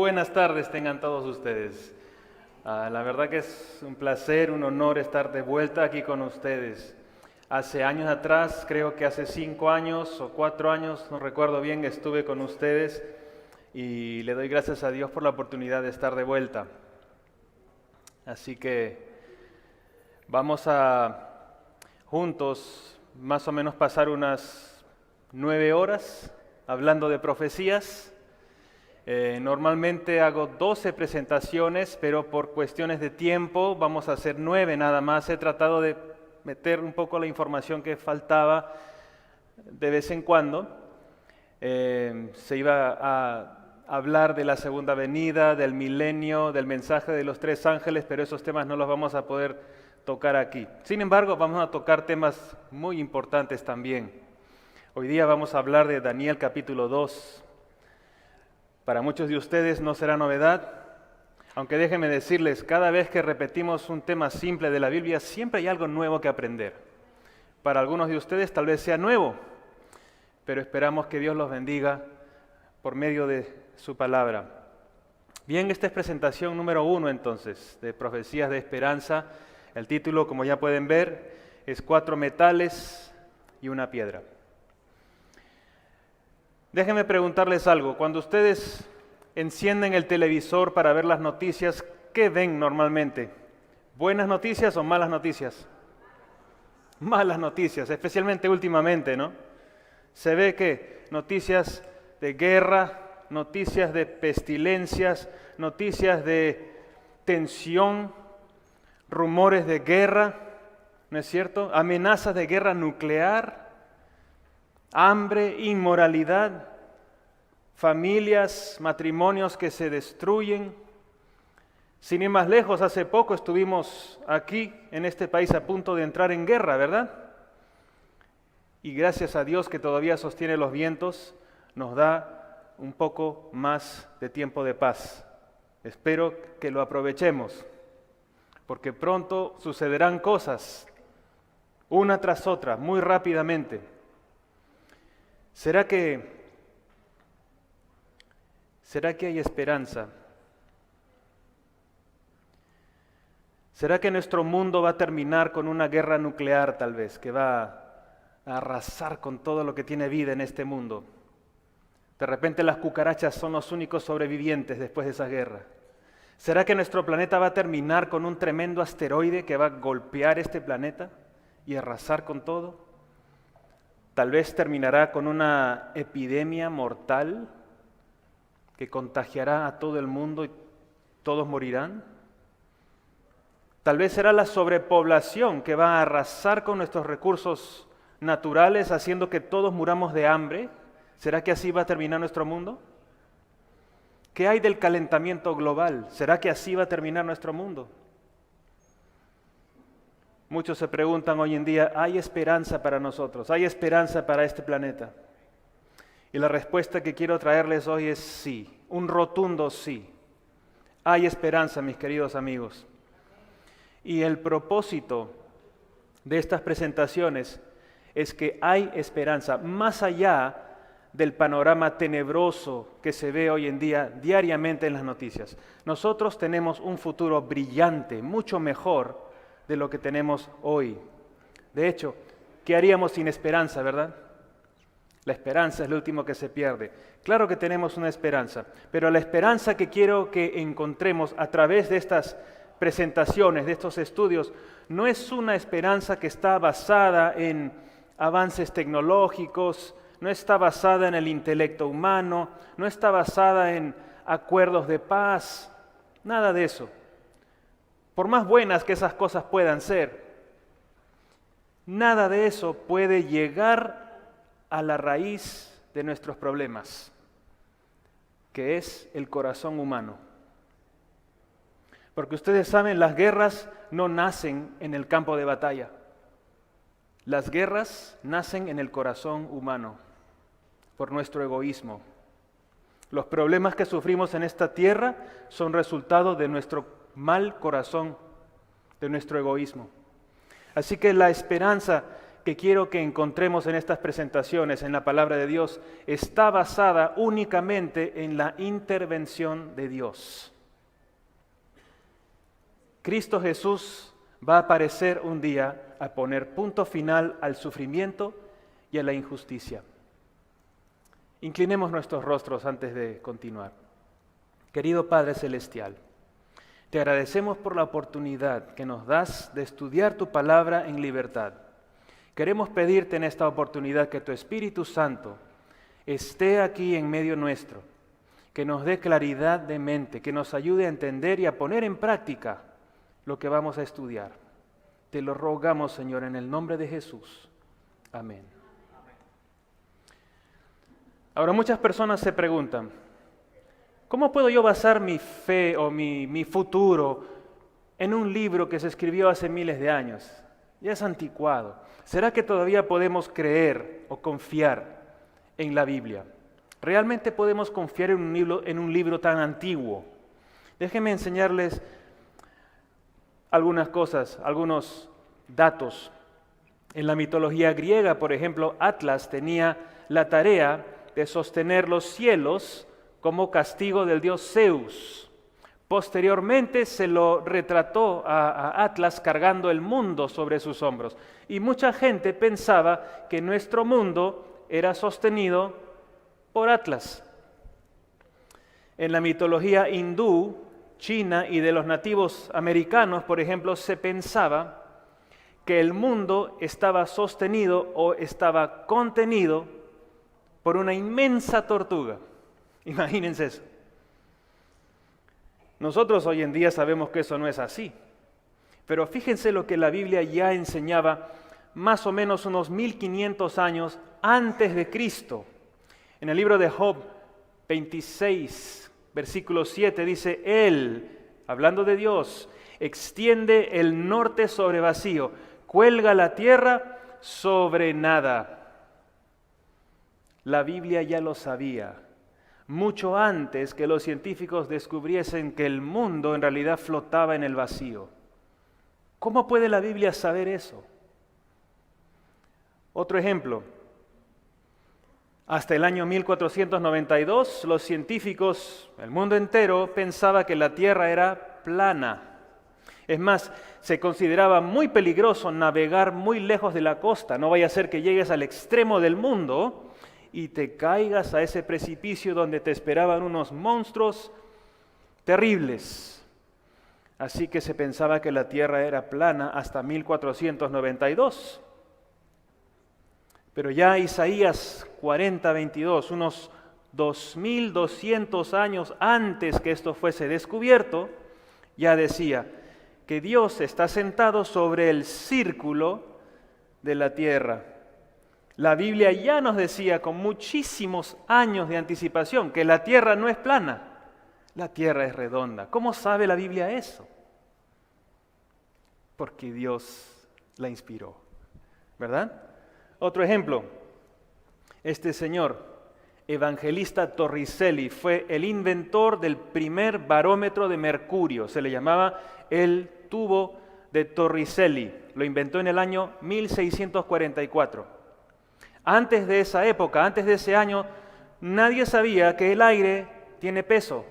buenas tardes tengan todos ustedes. La verdad que es un placer, un honor estar de vuelta aquí con ustedes. Hace años atrás, creo que hace 5 años o 4 años, no recuerdo bien, estuve con ustedes y le doy gracias a Dios por la oportunidad de estar de vuelta. Así que vamos a juntos más o menos pasar unas 9 horas hablando de profecías. Normalmente hago 12 presentaciones, pero por cuestiones de tiempo vamos a hacer 9 nada más. He tratado de meter un poco la información que faltaba de vez en cuando. Se iba a hablar de la segunda venida, del milenio, del mensaje de los 3 ángeles, pero esos temas no los vamos a poder tocar aquí. Sin embargo, vamos a tocar temas muy importantes también. Hoy día vamos a hablar de Daniel capítulo 2. Para muchos de ustedes no será novedad, aunque déjenme decirles, cada vez que repetimos un tema simple de la Biblia, siempre hay algo nuevo que aprender. Para algunos de ustedes tal vez sea nuevo, pero esperamos que Dios los bendiga por medio de su palabra. Bien, esta es presentación número 1 entonces, de Profecías de Esperanza. El título, como ya pueden ver, es 4 metales y una piedra. Déjenme preguntarles algo. Cuando ustedes encienden el televisor para ver las noticias, ¿qué ven normalmente? ¿Buenas noticias o malas noticias? Malas noticias, especialmente últimamente, ¿no? Se ve que noticias de guerra, noticias de pestilencias, noticias de tensión, rumores de guerra, ¿no es cierto? Amenazas de guerra nuclear, hambre, inmoralidad, familias, matrimonios que se destruyen. Sin ir más lejos, hace poco estuvimos aquí en este país a punto de entrar en guerra, ¿verdad? Y gracias a Dios que todavía sostiene los vientos, nos da un poco más de tiempo de paz. Espero que lo aprovechemos, porque pronto sucederán cosas, una tras otra, muy rápidamente. ¿Será que hay esperanza? ¿Será que nuestro mundo va a terminar con una guerra nuclear tal vez, que va a arrasar con todo lo que tiene vida en este mundo? De repente las cucarachas son los únicos sobrevivientes después de esa guerra. ¿Será que nuestro planeta va a terminar con un tremendo asteroide que va a golpear este planeta y arrasar con todo? Tal vez terminará con una epidemia mortal que contagiará a todo el mundo y todos morirán. Tal vez será la sobrepoblación que va a arrasar con nuestros recursos naturales, haciendo que todos muramos de hambre. ¿Será que así va a terminar nuestro mundo? ¿Qué hay del calentamiento global? ¿Será que así va a terminar nuestro mundo? Muchos se preguntan hoy en día, ¿hay esperanza para nosotros? ¿Hay esperanza para este planeta? Y la respuesta que quiero traerles hoy es sí, un rotundo sí. Hay esperanza, mis queridos amigos. Y el propósito de estas presentaciones es que hay esperanza, más allá del panorama tenebroso que se ve hoy en día diariamente en las noticias. Nosotros tenemos un futuro brillante, mucho mejor de lo que tenemos hoy. De hecho, ¿qué haríamos sin esperanza, verdad? La esperanza es lo último que se pierde. Claro que tenemos una esperanza, pero la esperanza que quiero que encontremos a través de estas presentaciones, de estos estudios, no es una esperanza que está basada en avances tecnológicos, no está basada en el intelecto humano, no está basada en acuerdos de paz, nada de eso. Por más buenas que esas cosas puedan ser, nada de eso puede llegar a la raíz de nuestros problemas, que es el corazón humano. Porque ustedes saben, las guerras no nacen en el campo de batalla. Las guerras nacen en el corazón humano, por nuestro egoísmo. Los problemas que sufrimos en esta tierra son resultado de nuestro mal corazón, de nuestro egoísmo. Así que la esperanza que quiero que encontremos en estas presentaciones, en la palabra de Dios, está basada únicamente en la intervención de Dios. Cristo Jesús va a aparecer un día a poner punto final al sufrimiento y a la injusticia. Inclinemos nuestros rostros antes de continuar. Querido Padre Celestial, te agradecemos por la oportunidad que nos das de estudiar tu palabra en libertad. Queremos pedirte en esta oportunidad que tu Espíritu Santo esté aquí en medio nuestro, que nos dé claridad de mente, que nos ayude a entender y a poner en práctica lo que vamos a estudiar. Te lo rogamos, Señor, en el nombre de Jesús. Amén. Ahora, muchas personas se preguntan, ¿cómo puedo yo basar mi fe o mi futuro en un libro que se escribió hace miles de años? Ya es anticuado. ¿Será que todavía podemos creer o confiar en la Biblia? ¿Realmente podemos confiar en un libro tan antiguo? Déjenme enseñarles algunas cosas, algunos datos. En la mitología griega, por ejemplo, Atlas tenía la tarea de sostener los cielos como castigo del dios Zeus. Posteriormente se lo retrató a Atlas cargando el mundo sobre sus hombros. Y mucha gente pensaba que nuestro mundo era sostenido por Atlas. En la mitología hindú, china y de los nativos americanos, por ejemplo, se pensaba que el mundo estaba sostenido o estaba contenido por una inmensa tortuga. Imagínense eso. Nosotros hoy en día sabemos que eso no es así, pero fíjense lo que la Biblia ya enseñaba más o menos unos 1500 años antes de Cristo. En el libro de Job 26, versículo 7 dice, Él, hablando de Dios, extiende el norte sobre vacío, cuelga la tierra sobre nada. La Biblia ya lo sabía. Mucho antes que los científicos descubriesen que el mundo en realidad flotaba en el vacío. ¿Cómo puede la Biblia saber eso? Otro ejemplo. Hasta el año 1492, los científicos, el mundo entero, pensaba que la Tierra era plana. Es más, se consideraba muy peligroso navegar muy lejos de la costa. No vaya a ser que llegues al extremo del mundo y te caigas a ese precipicio donde te esperaban unos monstruos terribles. Así que se pensaba que la Tierra era plana hasta 1492. Pero ya Isaías 40:22, unos 2200 años antes que esto fuese descubierto, ya decía que Dios está sentado sobre el círculo de la tierra. La Biblia ya nos decía con muchísimos años de anticipación que la tierra no es plana, la tierra es redonda. ¿Cómo sabe la Biblia eso? Porque Dios la inspiró, ¿verdad? Otro ejemplo, este señor, Evangelista Torricelli, fue el inventor del primer barómetro de mercurio, se le llamaba el tubo de Torricelli, lo inventó en el año 1644. Antes de esa época, antes de ese año, nadie sabía que el aire tiene peso.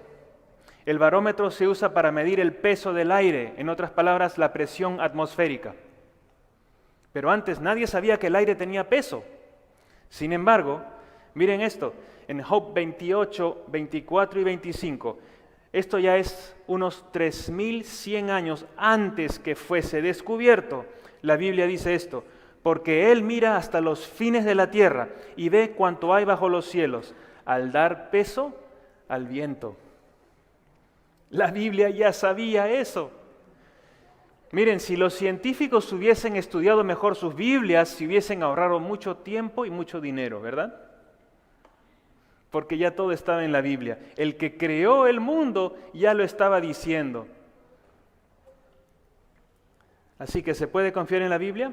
El barómetro se usa para medir el peso del aire, en otras palabras, la presión atmosférica. Pero antes nadie sabía que el aire tenía peso. Sin embargo, miren esto, en Job 28, 24 y 25, esto ya es unos 3100 años antes que fuese descubierto. La Biblia dice esto, porque Él mira hasta los fines de la tierra y ve cuánto hay bajo los cielos, al dar peso al viento. La Biblia ya sabía eso. Miren, si los científicos hubiesen estudiado mejor sus Biblias, se hubiesen ahorrado mucho tiempo y mucho dinero, ¿verdad? Porque ya todo estaba en la Biblia. El que creó el mundo ya lo estaba diciendo. Así que, ¿se puede confiar en la Biblia?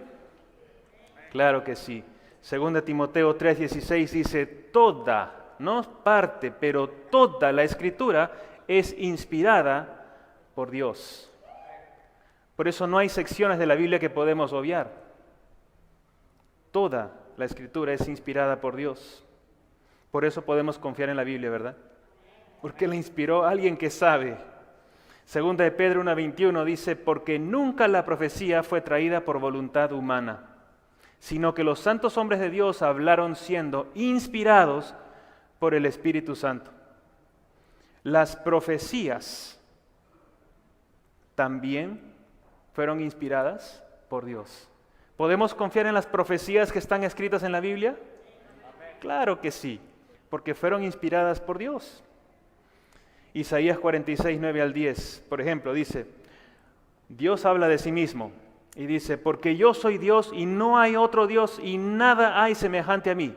Claro que sí. 2 Timoteo 3:16 dice, toda, no parte, pero toda la Escritura es inspirada por Dios. Por eso no hay secciones de la Biblia que podemos obviar. Toda la Escritura es inspirada por Dios. Por eso podemos confiar en la Biblia, ¿verdad? Porque la inspiró alguien que sabe. Segunda de Pedro 1:21 dice, porque nunca la profecía fue traída por voluntad humana, sino que los santos hombres de Dios hablaron siendo inspirados por el Espíritu Santo. Las profecías también fueron inspiradas por Dios. ¿Podemos confiar en las profecías que están escritas en la Biblia? Claro que sí, porque fueron inspiradas por Dios. Isaías 46, 9 al 10, por ejemplo, dice, Dios habla de sí mismo y dice, porque yo soy Dios y no hay otro Dios y nada hay semejante a mí.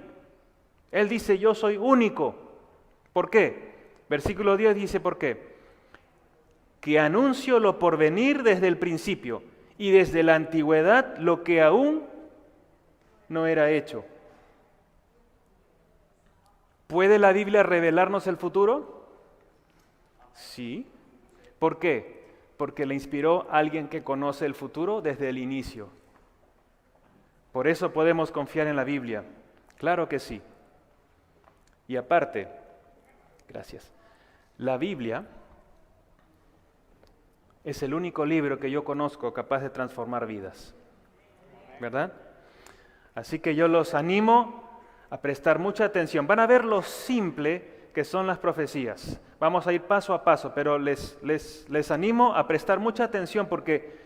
Él dice, yo soy único. ¿Por qué? Versículo 10 dice, ¿por qué? Que anuncio lo por venir desde el principio y desde la antigüedad lo que aún no era hecho. ¿Puede la Biblia revelarnos el futuro? Sí. ¿Por qué? Porque le inspiró alguien que conoce el futuro desde el inicio. Por eso podemos confiar en la Biblia. Claro que sí. Y aparte, gracias, la Biblia es el único libro que yo conozco capaz de transformar vidas. ¿Verdad? Así que yo los animo a prestar mucha atención. Van a ver lo simple que son las profecías. Vamos a ir paso a paso, pero les animo a prestar mucha atención porque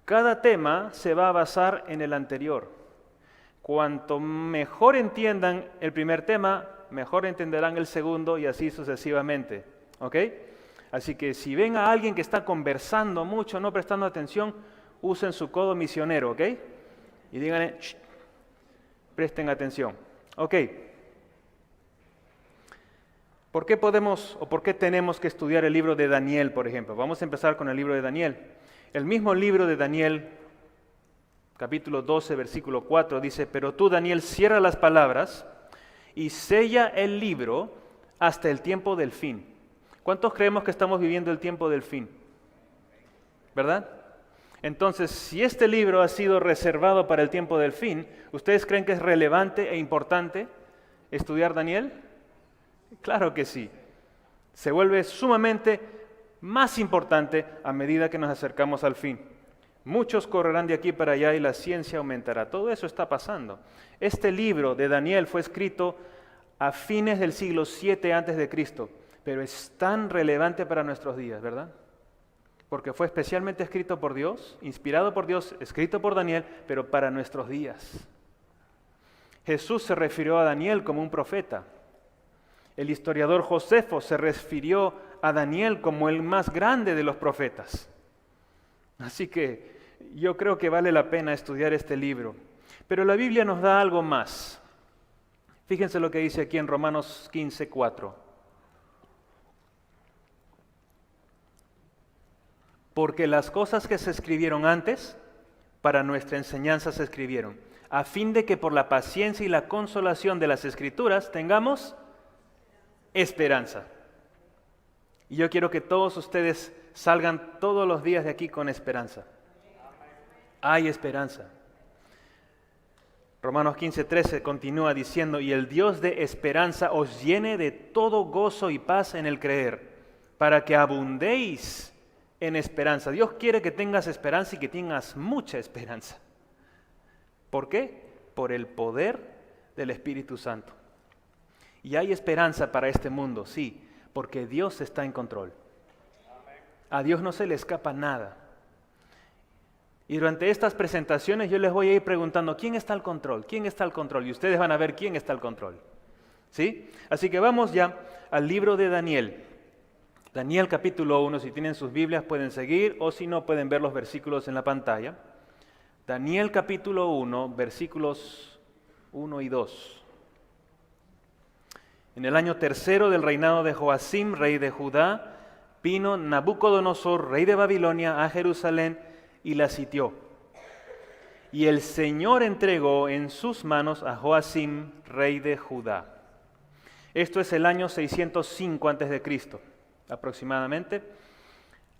cada tema se va a basar en el anterior. Cuanto mejor entiendan el primer tema, mejor entenderán el segundo y así sucesivamente. ¿Ok? Así que si ven a alguien que está conversando mucho, no prestando atención, usen su codo misionero, ¿ok? Y díganle, shh, presten atención. Ok. ¿Por qué podemos o por qué tenemos que estudiar el libro de Daniel, por ejemplo? Vamos a empezar con el libro de Daniel. El mismo libro de Daniel, capítulo 12, versículo 4, dice, pero tú, Daniel, cierra las palabras y sella el libro hasta el tiempo del fin. ¿Cuántos creemos que estamos viviendo el tiempo del fin? ¿Verdad? Entonces, si este libro ha sido reservado para el tiempo del fin, ¿ustedes creen que es relevante e importante estudiar Daniel? Claro que sí. Se vuelve sumamente más importante a medida que nos acercamos al fin. Muchos correrán de aquí para allá y la ciencia aumentará. Todo eso está pasando. Este libro de Daniel fue escrito a fines del siglo VII a.C., pero es tan relevante para nuestros días, ¿verdad? Porque fue especialmente escrito por Dios, inspirado por Dios, escrito por Daniel, pero para nuestros días. Jesús se refirió a Daniel como un profeta. El historiador Josefo se refirió a Daniel como el más grande de los profetas. Así que yo creo que vale la pena estudiar este libro. Pero la Biblia nos da algo más. Fíjense lo que dice aquí en Romanos 15:4. Porque las cosas que se escribieron antes, para nuestra enseñanza se escribieron, a fin de que por la paciencia y la consolación de las Escrituras tengamos esperanza. Y yo quiero que todos ustedes salgan todos los días de aquí con esperanza. Hay esperanza. Romanos 15:13 continúa diciendo, y el Dios de esperanza os llene de todo gozo y paz en el creer, para que abundéis en esperanza. Dios quiere que tengas esperanza y que tengas mucha esperanza. ¿Por qué? Por el poder del Espíritu Santo. Y hay esperanza para este mundo, sí, porque Dios está en control. A Dios no se le escapa nada. Y durante estas presentaciones yo les voy a ir preguntando, ¿quién está al control? ¿Quién está al control? Y ustedes van a ver quién está al control. ¿Sí? Así que vamos ya al libro de Daniel. Daniel capítulo 1, si tienen sus Biblias pueden seguir, o si no pueden ver los versículos en la pantalla. Daniel capítulo 1, versículos 1 y 2. En el año tercero del reinado de Joacim, rey de Judá, vino Nabucodonosor, rey de Babilonia, a Jerusalén y la sitió. Y el Señor entregó en sus manos a Joacim, rey de Judá. Esto es el año 605 a.C., aproximadamente.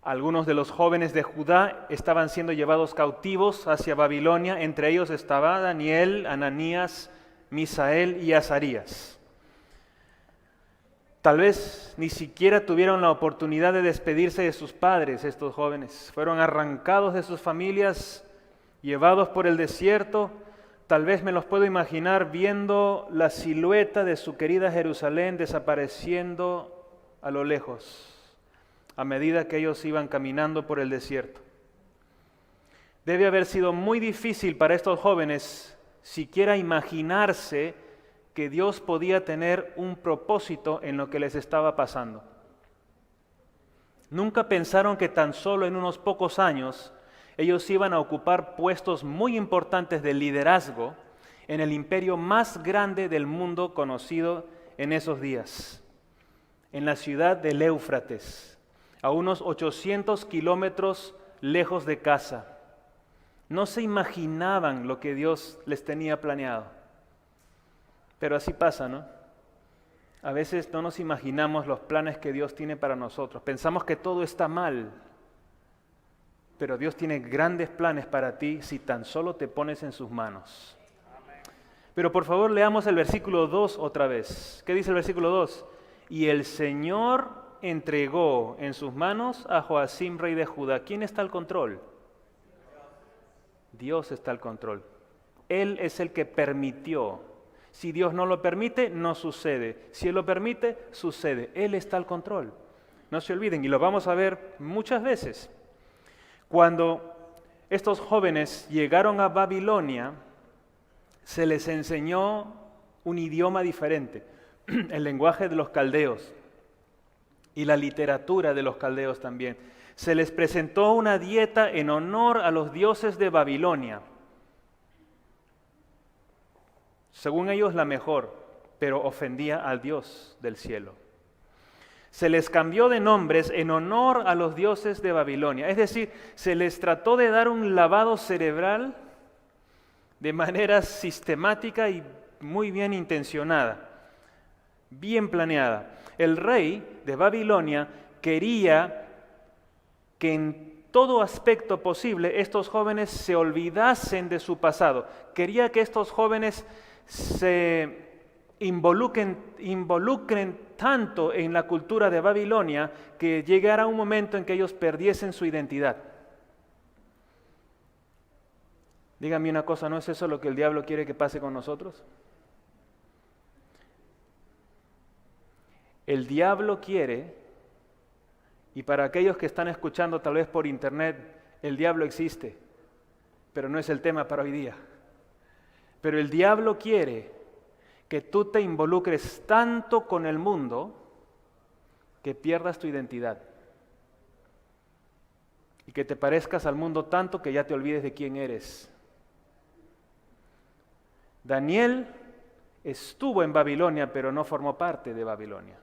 Algunos de los jóvenes de Judá estaban siendo llevados cautivos hacia Babilonia. Entre ellos estaba Daniel, Ananías, Misael y Azarías. Tal vez ni siquiera tuvieron la oportunidad de despedirse de sus padres estos jóvenes. Fueron arrancados de sus familias, llevados por el desierto. Tal vez me los puedo imaginar viendo la silueta de su querida Jerusalén desapareciendo a lo lejos, a medida que ellos iban caminando por el desierto. Debe haber sido muy difícil para estos jóvenes siquiera imaginarse que Dios podía tener un propósito en lo que les estaba pasando. Nunca pensaron que tan solo en unos pocos años ellos iban a ocupar puestos muy importantes de liderazgo en el imperio más grande del mundo conocido en esos días, en la ciudad del Éufrates, a unos 800 kilómetros lejos de casa. No se imaginaban lo que Dios les tenía planeado. Pero así pasa, ¿no? A veces no nos imaginamos los planes que Dios tiene para nosotros. Pensamos que todo está mal, pero Dios tiene grandes planes para ti si tan solo te pones en sus manos. Pero por favor leamos el versículo 2 otra vez. ¿Qué dice el versículo 2? Y el Señor entregó en sus manos a Joacim, rey de Judá. ¿Quién está al control? Dios está al control. Él es el que permitió. Si Dios no lo permite, no sucede. Si Él lo permite, sucede. Él está al control. No se olviden, y lo vamos a ver muchas veces. Cuando estos jóvenes llegaron a Babilonia, se les enseñó un idioma diferente, el lenguaje de los caldeos y la literatura de los caldeos también. Se les presentó una dieta en honor a los dioses de Babilonia. Según ellos la mejor, pero ofendía al Dios del cielo. Se les cambió de nombres en honor a los dioses de Babilonia. Es decir, se les trató de dar un lavado cerebral de manera sistemática y muy bien intencionada, bien planeada. El rey de Babilonia quería que en todo aspecto posible estos jóvenes se olvidasen de su pasado. Quería que estos jóvenes se involucren tanto en la cultura de Babilonia que llegara un momento en que ellos perdiesen su identidad. Díganme una cosa, ¿no es eso lo que el diablo quiere que pase con nosotros? El diablo quiere, y para aquellos que están escuchando tal vez por internet, el diablo existe, pero no es el tema para hoy día. Pero el diablo quiere que tú te involucres tanto con el mundo que pierdas tu identidad y que te parezcas al mundo tanto que ya te olvides de quién eres. Daniel estuvo en Babilonia, pero no formó parte de Babilonia.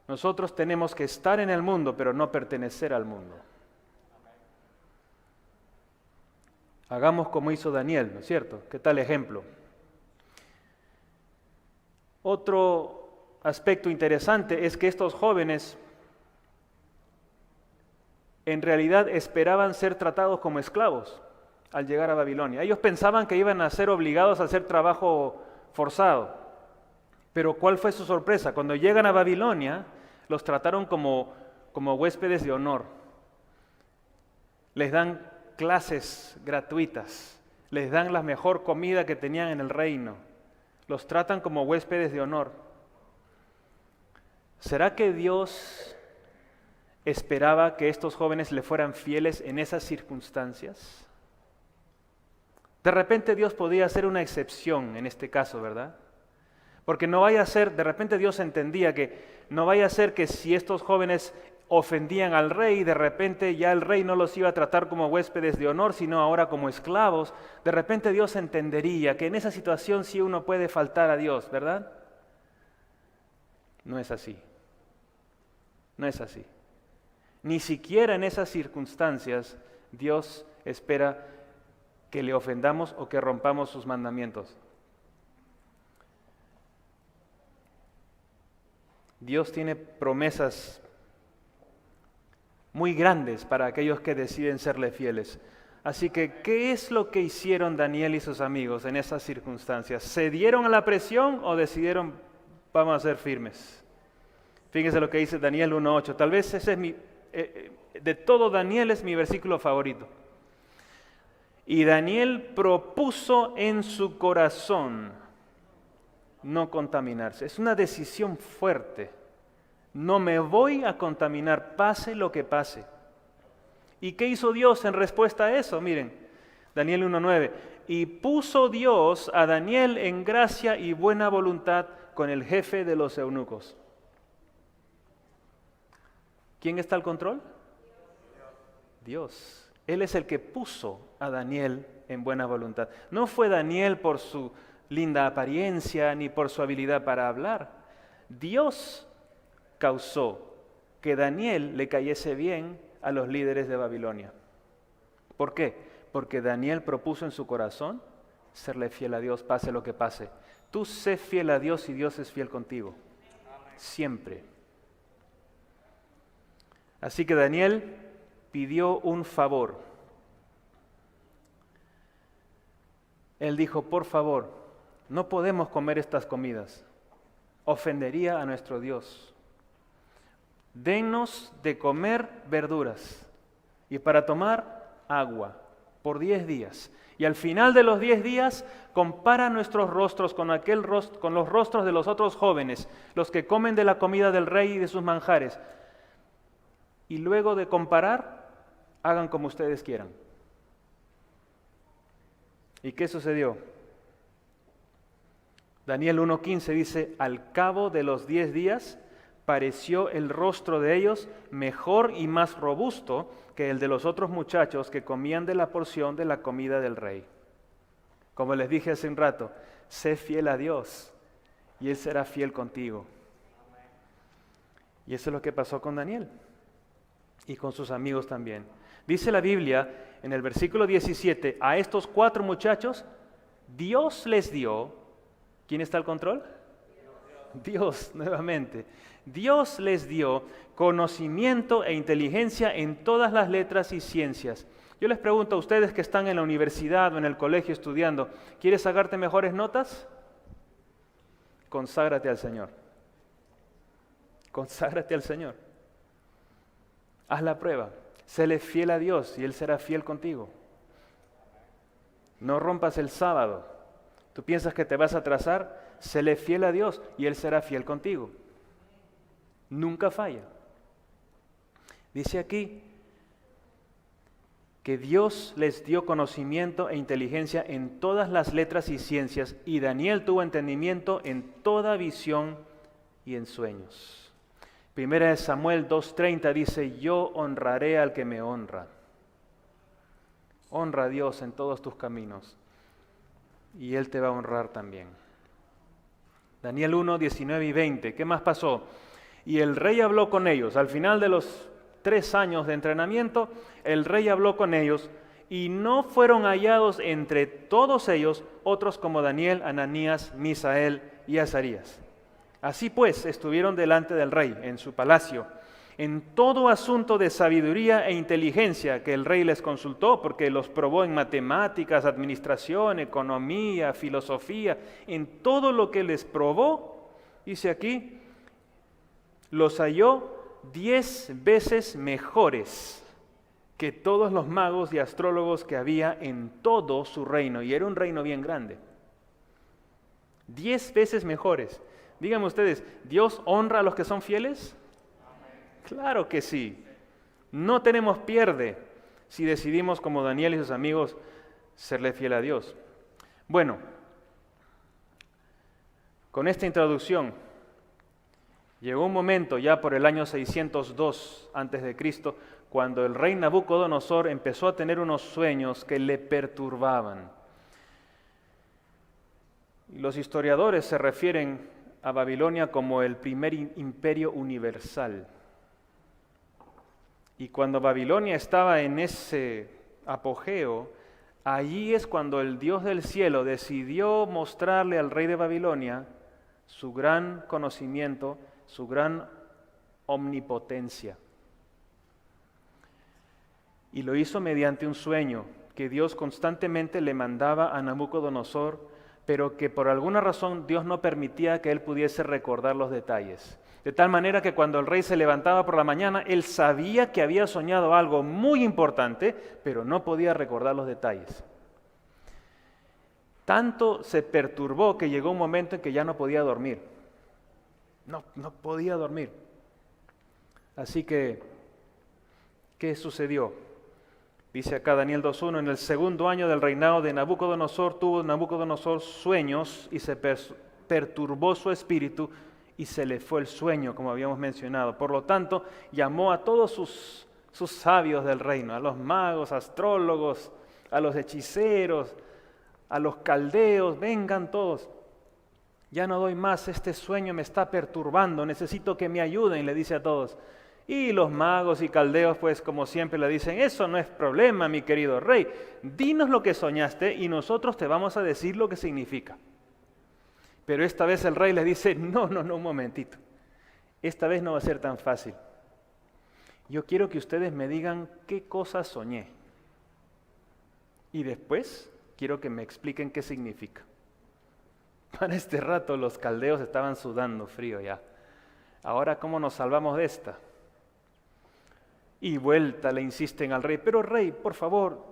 Nosotros tenemos que estar en el mundo, pero no pertenecer al mundo. Hagamos como hizo Daniel, ¿no es cierto? ¿Qué tal ejemplo? Otro aspecto interesante es que estos jóvenes en realidad esperaban ser tratados como esclavos al llegar a Babilonia. Ellos pensaban que iban a ser obligados a hacer trabajo forzado. Pero ¿cuál fue su sorpresa? Cuando llegan a Babilonia, los trataron como huéspedes de honor. Les dan clases gratuitas, les dan la mejor comida que tenían en el reino, los tratan como huéspedes de honor. ¿Será que Dios esperaba que estos jóvenes le fueran fieles en esas circunstancias? De repente Dios podía hacer una excepción en este caso, ¿verdad? Porque no vaya a ser, de repente Dios entendía que no vaya a ser que si estos jóvenes ofendían al rey, de repente ya el rey no los iba a tratar como huéspedes de honor, sino ahora como esclavos. De repente Dios entendería que en esa situación sí uno puede faltar a Dios, ¿verdad? No es así. No es así. Ni siquiera en esas circunstancias Dios espera que le ofendamos o que rompamos sus mandamientos. Dios tiene promesas muy grandes para aquellos que deciden serle fieles. Así que, ¿qué es lo que hicieron Daniel y sus amigos en esas circunstancias? ¿Se dieron a la presión o decidieron, vamos a ser firmes? Fíjense lo que dice Daniel 1:8. Tal vez ese es de todo Daniel es mi versículo favorito. Y Daniel propuso en su corazón no contaminarse. Es una decisión fuerte. No me voy a contaminar, pase lo que pase. ¿Y qué hizo Dios en respuesta a eso? Miren, Daniel 1:9. Y puso Dios a Daniel en gracia y buena voluntad con el jefe de los eunucos. ¿Quién está al control? Dios. Él es el que puso a Daniel en buena voluntad. No fue Daniel por su linda apariencia ni por su habilidad para hablar. Dios causó que Daniel le cayese bien a los líderes de Babilonia. ¿Por qué? Porque Daniel propuso en su corazón serle fiel a Dios, pase lo que pase. Tú sé fiel a Dios y Dios es fiel contigo. Siempre. Así que Daniel pidió un favor. Él dijo, por favor, no podemos comer estas comidas. Ofendería a nuestro Dios. Denos de comer verduras y para tomar agua por 10 días. Y al final de los 10 días, compara nuestros rostros con los rostros de los otros jóvenes, los que comen de la comida del rey y de sus manjares. Y luego de comparar, hagan como ustedes quieran. ¿Y qué sucedió? Daniel 1:15 dice, al cabo de los 10 días, pareció el rostro de ellos mejor y más robusto que el de los otros muchachos que comían de la porción de la comida del rey. Como les dije hace un rato, sé fiel a Dios y Él será fiel contigo. Y eso es lo que pasó con Daniel y con sus amigos también. Dice la Biblia en el versículo 17, a estos 4 muchachos, Dios les dio, ¿quién está al control? Dios, nuevamente. Dios les dio conocimiento e inteligencia en todas las letras y ciencias. Yo les pregunto a ustedes que están en la universidad o en el colegio estudiando, ¿quieres sacarte mejores notas? Conságrate al Señor. Conságrate al Señor. Haz la prueba. Séle fiel a Dios y Él será fiel contigo. No rompas el sábado. ¿Tú piensas que te vas a atrasar? Séle fiel a Dios y Él será fiel contigo. Nunca falla. Dice aquí que Dios les dio conocimiento e inteligencia en todas las letras y ciencias, y Daniel tuvo entendimiento en toda visión y en sueños. Primera de Samuel 2:30 dice, yo honraré al que me honra. Honra a Dios en todos tus caminos y Él te va a honrar también. Daniel 1:19 y 20, ¿qué más pasó? Y el rey habló con ellos. Al final de los 3 años de entrenamiento, el rey habló con ellos y no fueron hallados entre todos ellos otros como Daniel, Ananías, Misael y Azarías. Así pues, estuvieron delante del rey en su palacio, en todo asunto de sabiduría e inteligencia que el rey les consultó, porque los probó en matemáticas, administración, economía, filosofía, en todo lo que les probó, dice aquí, los halló 10 veces mejores que todos los magos y astrólogos que había en todo su reino, y era un reino bien grande. 10 veces mejores. Díganme ustedes, ¿Dios honra a los que son fieles? Claro que sí. No tenemos pierde si decidimos, como Daniel y sus amigos, serle fiel a Dios. Bueno, con esta introducción, llegó un momento ya por el año 602 a.C., cuando el rey Nabucodonosor empezó a tener unos sueños que le perturbaban. Los historiadores se refieren a Babilonia como el primer imperio universal. Y cuando Babilonia estaba en ese apogeo, allí es cuando el Dios del cielo decidió mostrarle al rey de Babilonia su gran conocimiento, su gran omnipotencia. Y lo hizo mediante un sueño que Dios constantemente le mandaba a Nabucodonosor, pero que por alguna razón Dios no permitía que él pudiese recordar los detalles. De tal manera que cuando el rey se levantaba por la mañana, él sabía que había soñado algo muy importante, pero no podía recordar los detalles. Tanto se perturbó que llegó un momento en que ya no podía dormir. No podía dormir. Así que, ¿qué sucedió? Dice acá Daniel 2.1, en el segundo año del reinado de Nabucodonosor, tuvo Nabucodonosor sueños y se perturbó su espíritu y se le fue el sueño, como habíamos mencionado. Por lo tanto, llamó a todos sus sabios del reino, a los magos, astrólogos, a los hechiceros, a los caldeos, vengan todos. Ya no doy más, este sueño me está perturbando, necesito que me ayuden, le dice a todos. Y los magos y caldeos, pues como siempre le dicen, eso no es problema, mi querido rey, dinos lo que soñaste y nosotros te vamos a decir lo que significa. Pero esta vez el rey le dice, no, un momentito, esta vez no va a ser tan fácil. Yo quiero que ustedes me digan qué cosa soñé. Y después quiero que me expliquen qué significa. Para este rato los caldeos estaban sudando frío ya. Ahora, ¿cómo nos salvamos de esta? Y vuelta le insisten al rey, pero rey, por favor,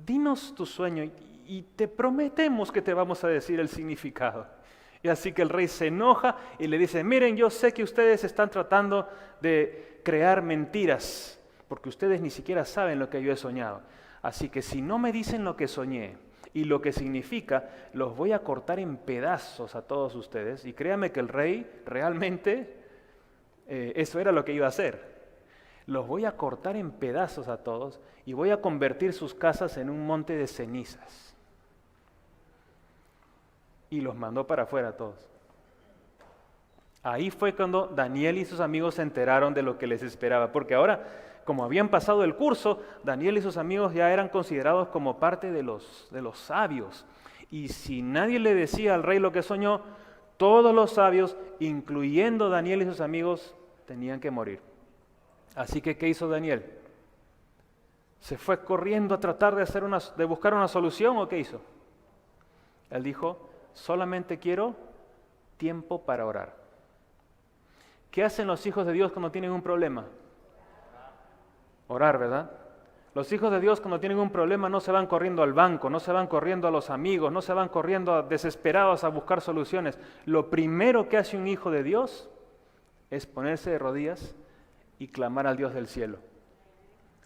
dinos tu sueño y te prometemos que te vamos a decir el significado. Y así que el rey se enoja y le dice, miren, yo sé que ustedes están tratando de crear mentiras, porque ustedes ni siquiera saben lo que yo he soñado. Así que si no me dicen lo que soñé y lo que significa, los voy a cortar en pedazos a todos ustedes. Y créanme que el rey realmente eso era lo que iba a hacer. Los voy a cortar en pedazos a todos y voy a convertir sus casas en un monte de cenizas. Y los mandó para afuera a todos. Ahí fue cuando Daniel y sus amigos se enteraron de lo que les esperaba, porque ahora, como habían pasado el curso, Daniel y sus amigos ya eran considerados como parte de los sabios. Y si nadie le decía al rey lo que soñó, todos los sabios, incluyendo Daniel y sus amigos, tenían que morir. Así que, ¿qué hizo Daniel? ¿Se fue corriendo a tratar de buscar una solución o qué hizo? Él dijo, solamente quiero tiempo para orar. ¿Qué hacen los hijos de Dios cuando tienen un problema? Orar, ¿verdad? Los hijos de Dios cuando tienen un problema no se van corriendo al banco, no se van corriendo a los amigos, no se van corriendo desesperados a buscar soluciones. Lo primero que hace un hijo de Dios es ponerse de rodillas y clamar al Dios del cielo.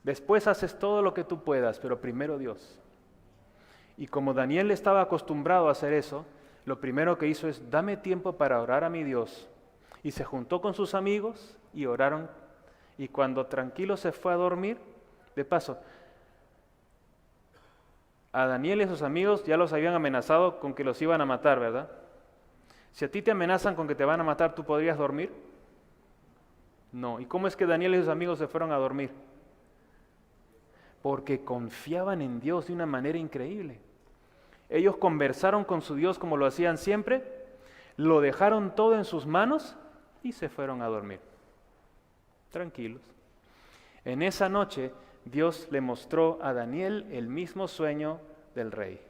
Después haces todo lo que tú puedas, pero primero Dios. Y como Daniel estaba acostumbrado a hacer eso, lo primero que hizo es, dame tiempo para orar a mi Dios. Y se juntó con sus amigos y oraron. Y cuando tranquilo se fue a dormir, de paso, a Daniel y a sus amigos ya los habían amenazado con que los iban a matar, ¿verdad? Si a ti te amenazan con que te van a matar, ¿tú podrías dormir? No. ¿Y cómo es que Daniel y sus amigos se fueron a dormir? Porque confiaban en Dios de una manera increíble. Ellos conversaron con su Dios como lo hacían siempre, lo dejaron todo en sus manos y se fueron a dormir. Tranquilos. En esa noche, Dios le mostró a Daniel el mismo sueño del rey.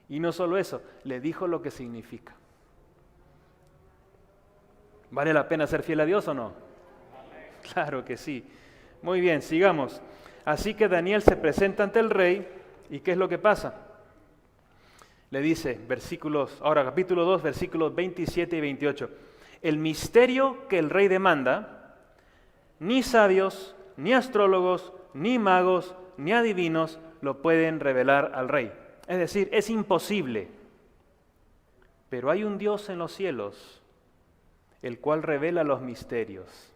Y no solo eso, le dijo lo que significa. ¿Vale la pena ser fiel a Dios o no? Claro que sí. Muy bien, sigamos. Así que Daniel se presenta ante el rey, ¿y qué es lo que pasa? Le dice, capítulo 2, versículos 27 y 28. El misterio que el rey demanda, ni sabios, ni astrólogos, ni magos, ni adivinos lo pueden revelar al rey. Es decir, es imposible. Pero hay un Dios en los cielos, el cual revela los misterios.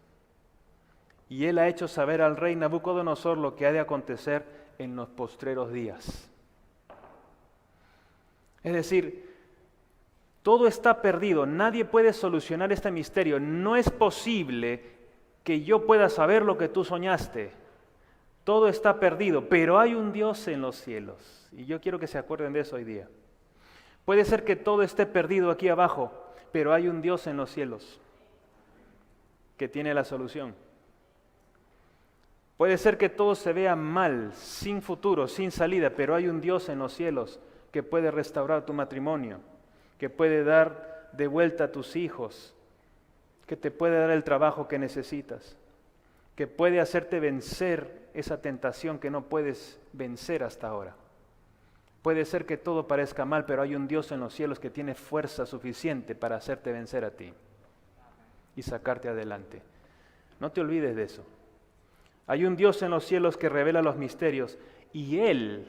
Y él ha hecho saber al rey Nabucodonosor lo que ha de acontecer en los postreros días. Es decir, todo está perdido, nadie puede solucionar este misterio. No es posible que yo pueda saber lo que tú soñaste. Todo está perdido, pero hay un Dios en los cielos. Y yo quiero que se acuerden de eso hoy día. Puede ser que todo esté perdido aquí abajo, pero hay un Dios en los cielos que tiene la solución. Puede ser que todo se vea mal, sin futuro, sin salida, pero hay un Dios en los cielos que puede restaurar tu matrimonio, que puede dar de vuelta a tus hijos, que te puede dar el trabajo que necesitas, que puede hacerte vencer esa tentación que no puedes vencer hasta ahora. Puede ser que todo parezca mal, pero hay un Dios en los cielos que tiene fuerza suficiente para hacerte vencer a ti y sacarte adelante. No te olvides de eso. Hay un Dios en los cielos que revela los misterios y Él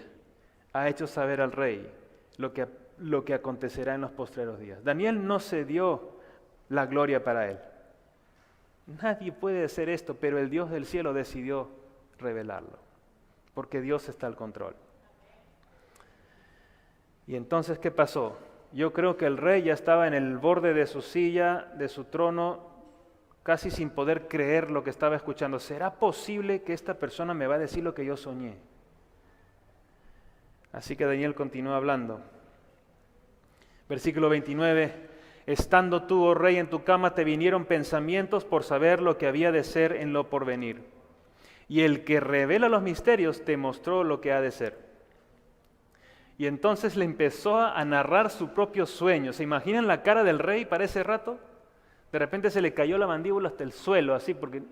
ha hecho saber al rey lo que acontecerá en los postreros días. Daniel no se dio la gloria para él. Nadie puede hacer esto, pero el Dios del cielo decidió revelarlo, porque Dios está al control. Y entonces, ¿qué pasó? Yo creo que el rey ya estaba en el borde de su silla, de su trono, casi sin poder creer lo que estaba escuchando. ¿Será posible que esta persona me va a decir lo que yo soñé? Así que Daniel continúa hablando. Versículo 29, estando tú, oh rey, en tu cama, te vinieron pensamientos por saber lo que había de ser en lo porvenir. Y el que revela los misterios te mostró lo que ha de ser. Y entonces le empezó a narrar su propio sueño. ¿Se imaginan la cara del rey para ese rato? De repente se le cayó la mandíbula hasta el suelo, así, porque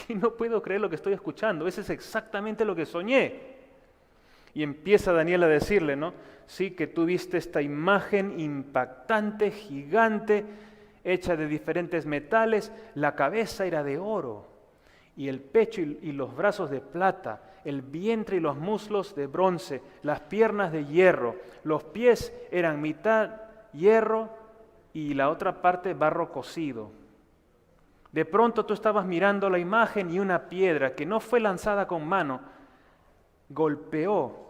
no puedo creer lo que estoy escuchando. Ese es exactamente lo que soñé. Y empieza Daniel a decirle, ¿no? Sí, que tú viste esta imagen impactante, gigante, hecha de diferentes metales. La cabeza era de oro, y el pecho y los brazos de plata, el vientre y los muslos de bronce, las piernas de hierro, los pies eran mitad hierro y la otra parte barro cocido. De pronto tú estabas mirando la imagen y una piedra que no fue lanzada con mano golpeó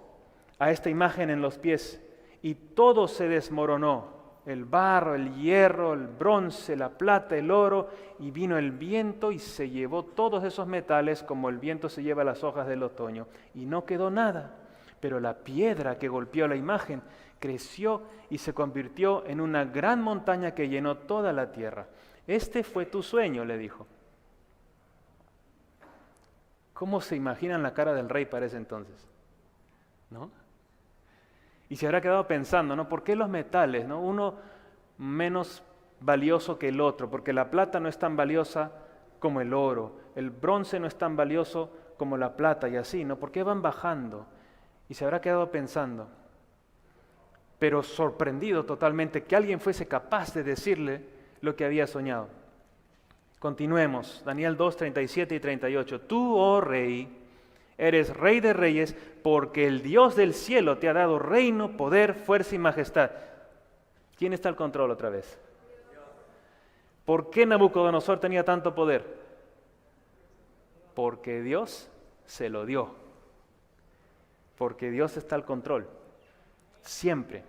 a esta imagen en los pies y todo se desmoronó. El barro, el hierro, el bronce, la plata, el oro, y vino el viento y se llevó todos esos metales como el viento se lleva las hojas del otoño. Y no quedó nada, pero la piedra que golpeó la imagen creció y se convirtió en una gran montaña que llenó toda la tierra. Este fue tu sueño, le dijo. ¿Cómo se imaginan la cara del rey para ese entonces? ¿No? Y se habrá quedado pensando, ¿no? ¿Por qué los metales, ¿no? Uno menos valioso que el otro, porque la plata no es tan valiosa como el oro, el bronce no es tan valioso como la plata y así, ¿no? ¿Por qué van bajando? Y se habrá quedado pensando, pero sorprendido totalmente que alguien fuese capaz de decirle lo que había soñado. Continuemos, Daniel 2, 37 y 38. Tú, oh rey, eres rey de reyes, porque el Dios del cielo te ha dado reino, poder, fuerza y majestad. ¿Quién está al control otra vez? ¿Por qué Nabucodonosor tenía tanto poder? Porque Dios se lo dio. Porque Dios está al control. Siempre.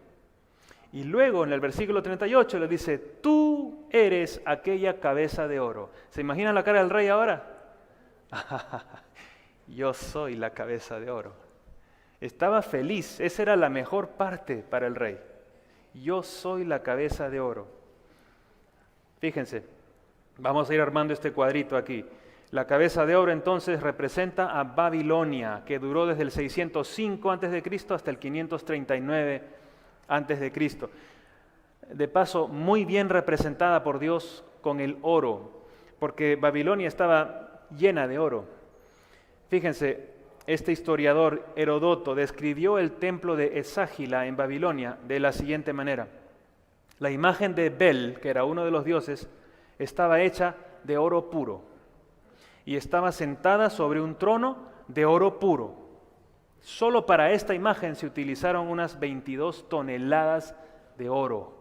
Y luego en el versículo 38 le dice, tú eres aquella cabeza de oro. ¿Se imaginan la cara del rey ahora? Yo soy la cabeza de oro. Estaba feliz, esa era la mejor parte para el rey. Yo soy la cabeza de oro. Fíjense, vamos a ir armando este cuadrito aquí. La cabeza de oro entonces representa a Babilonia, que duró desde el 605 a.C. hasta el 539 a.C. De paso, muy bien representada por Dios con el oro, porque Babilonia estaba llena de oro. Fíjense, este historiador Herodoto describió el templo de Eságila en Babilonia de la siguiente manera. La imagen de Bel, que era uno de los dioses, estaba hecha de oro puro y estaba sentada sobre un trono de oro puro. Solo para esta imagen se utilizaron unas 22 toneladas de oro.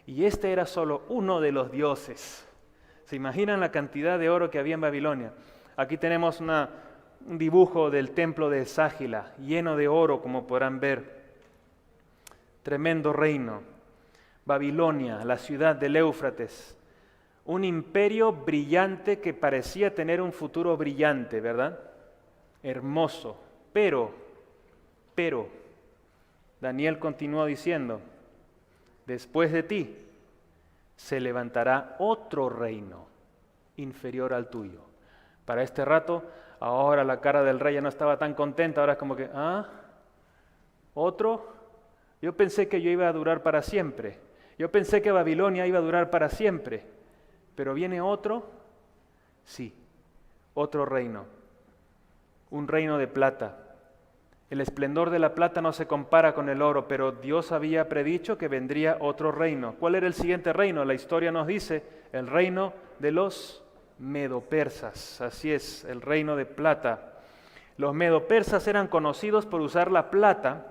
Y este era solo uno de los dioses. ¿Se imaginan la cantidad de oro que había en Babilonia? Aquí tenemos un dibujo del templo de Eságila, lleno de oro, como podrán ver. Tremendo reino. Babilonia, la ciudad del Éufrates. Un imperio brillante que parecía tener un futuro brillante, ¿verdad? Hermoso. Pero, Daniel continuó diciendo, después de ti se levantará otro reino inferior al tuyo. Para este rato Ahora la cara del rey ya no estaba tan contenta, ahora es como que, ¿otro? Yo pensé que yo iba a durar para siempre. Yo pensé que Babilonia iba a durar para siempre. Pero viene otro, sí, otro reino. Un reino de plata. El esplendor de la plata no se compara con el oro, pero Dios había predicho que vendría otro reino. ¿Cuál era el siguiente reino? La historia nos dice, el reino de los medopersas. Así es, el reino de plata. Los medopersas eran conocidos por usar la plata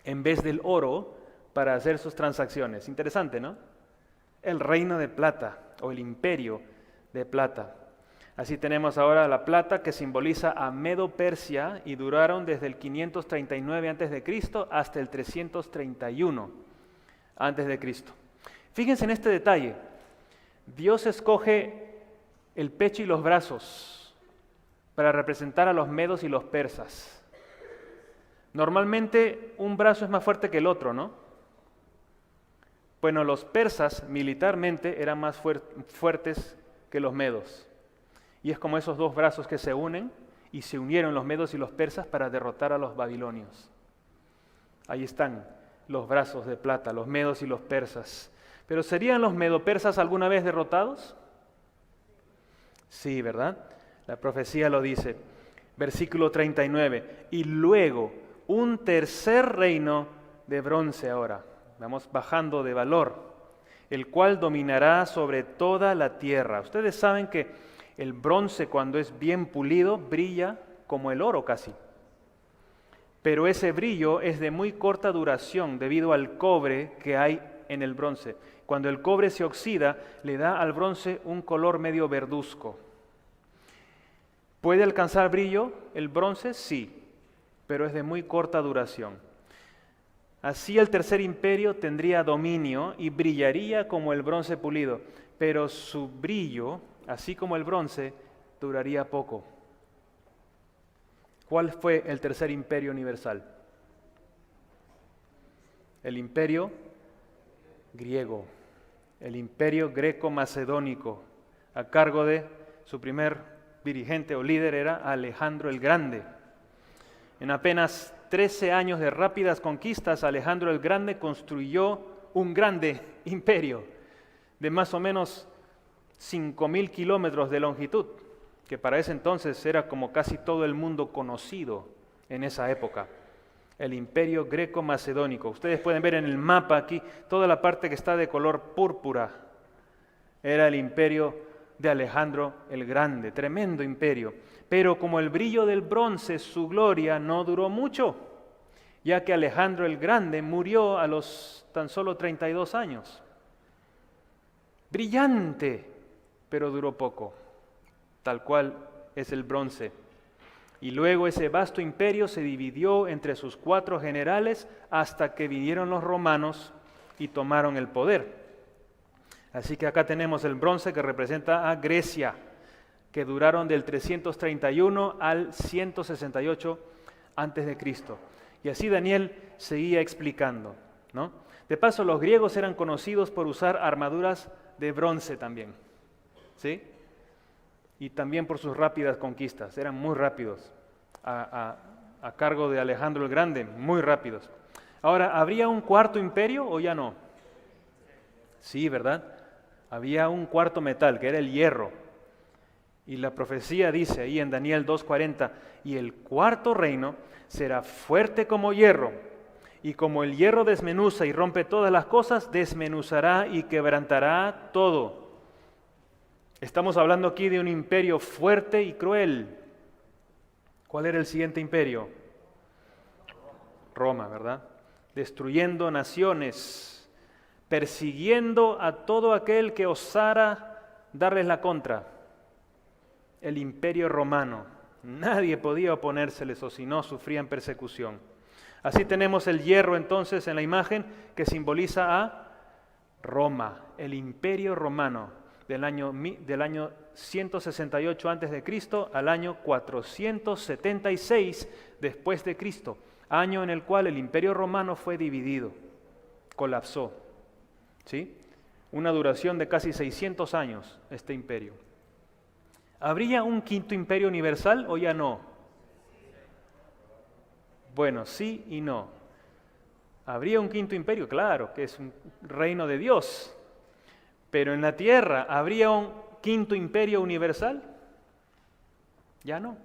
en vez del oro para hacer sus transacciones. Interesante, ¿no? El reino de plata o el imperio de plata. Así tenemos ahora la plata que simboliza a Medo-Persia y duraron desde el 539 a.C. hasta el 331 a.C. Fíjense en este detalle. Dios escoge el pecho y los brazos para representar a los medos y los persas. Normalmente un brazo es más fuerte que el otro, ¿no? Bueno, los persas militarmente eran más fuertes que los medos. Y es como esos dos brazos que se unen, y se unieron los medos y los persas para derrotar a los babilonios. Ahí están los brazos de plata, los medos y los persas. ¿Pero serían los medo-persas alguna vez derrotados? Sí, ¿verdad? La profecía lo dice. Versículo 39. Y luego un tercer reino de bronce ahora. Vamos bajando de valor. El cual dominará sobre toda la tierra. Ustedes saben que el bronce, cuando es bien pulido, brilla como el oro casi. Pero ese brillo es de muy corta duración debido al cobre que hay en el bronce. Cuando el cobre se oxida, le da al bronce un color medio verduzco. ¿Puede alcanzar brillo el bronce? Sí, pero es de muy corta duración. Así el tercer imperio tendría dominio y brillaría como el bronce pulido, pero su brillo, así como el bronce, duraría poco. ¿Cuál fue el tercer imperio universal? El imperio griego, el imperio greco-macedónico, a cargo de su primer dirigente o líder era Alejandro el Grande. En apenas 13 años de rápidas conquistas, Alejandro el Grande construyó un grande imperio de más o menos 5.000 kilómetros de longitud, que para ese entonces era como casi todo el mundo conocido en esa época. El imperio greco-macedónico. Ustedes pueden ver en el mapa aquí, toda la parte que está de color púrpura, era el imperio de Alejandro el Grande, tremendo imperio. Pero como el brillo del bronce, su gloria no duró mucho, ya que Alejandro el Grande murió a los tan solo 32 años. Brillante, pero duró poco, tal cual es el bronce. Y luego ese vasto imperio se dividió entre sus 4 generales hasta que vinieron los romanos y tomaron el poder. Así que acá tenemos el bronce que representa a Grecia, que duraron del 331 al 168 a.C. Y así Daniel seguía explicando, ¿no? De paso, los griegos eran conocidos por usar armaduras de bronce también, ¿sí? Y también por sus rápidas conquistas, eran muy rápidos, a cargo de Alejandro el Grande, muy rápidos. Ahora, ¿habría un cuarto imperio o ya no? Sí, ¿verdad? Había un cuarto metal, que era el hierro. Y la profecía dice ahí en Daniel 2:40, y el cuarto reino será fuerte como hierro, y como el hierro desmenuza y rompe todas las cosas, desmenuzará y quebrantará todo. Estamos hablando aquí de un imperio fuerte y cruel. ¿Cuál era el siguiente imperio? Roma, ¿verdad? Destruyendo naciones, persiguiendo a todo aquel que osara darles la contra. El imperio romano. Nadie podía oponérseles o si no sufrían persecución. Así tenemos el hierro entonces en la imagen que simboliza a Roma, el imperio romano del año 168 a.C. al año 476 después de Cristo, año en el cual el imperio romano fue dividido, colapsó, ¿sí? Una duración de casi 600 años este imperio. ¿Habría un quinto imperio universal o ya no? Bueno, sí y no. ¿Habría un quinto imperio? Claro, que es un reino de Dios. Pero en la tierra, ¿habría un quinto imperio universal? Ya no.